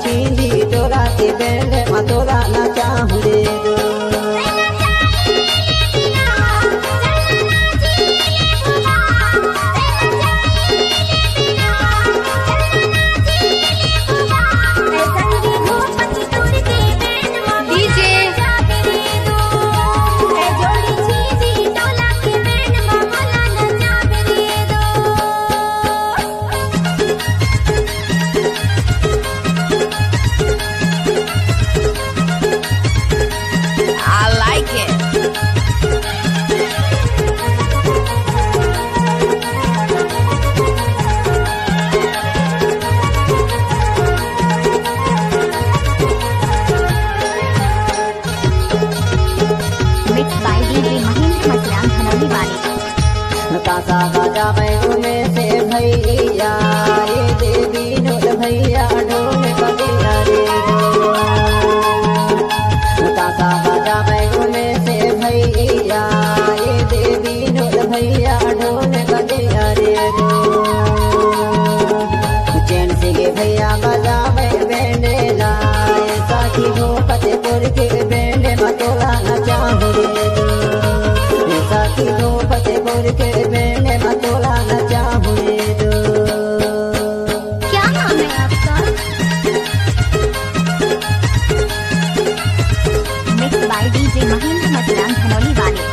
छींदी तोरा के बैंड में तोरा नचा रे दो काका बाजा में से भैया ये देवी नोट भैया ढोल बजिया रे काका बाजा में से भैया ये देवी नोट भैया ढोल बजिया रे चैन से गे भैया बाजा में बैंड लाए साथी हो फतेहपुर के बैंड मतोला नचा रे साथी हो फतेहपुर के बैंड मतोला नचा रे दो। क्या नाम है आपका? Mix by DJ Mahendra Masran Dhanauli वाले।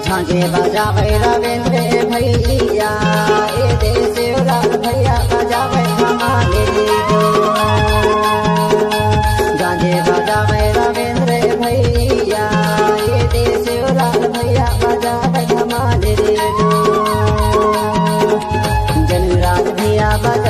झांझे बजावे रविंद्र भैया ये देश भैया बजावे हमारे दो झांझे बजावे रविंद्र भैया ये देश भैया बजावे हमारे दो जनराज भैया बजा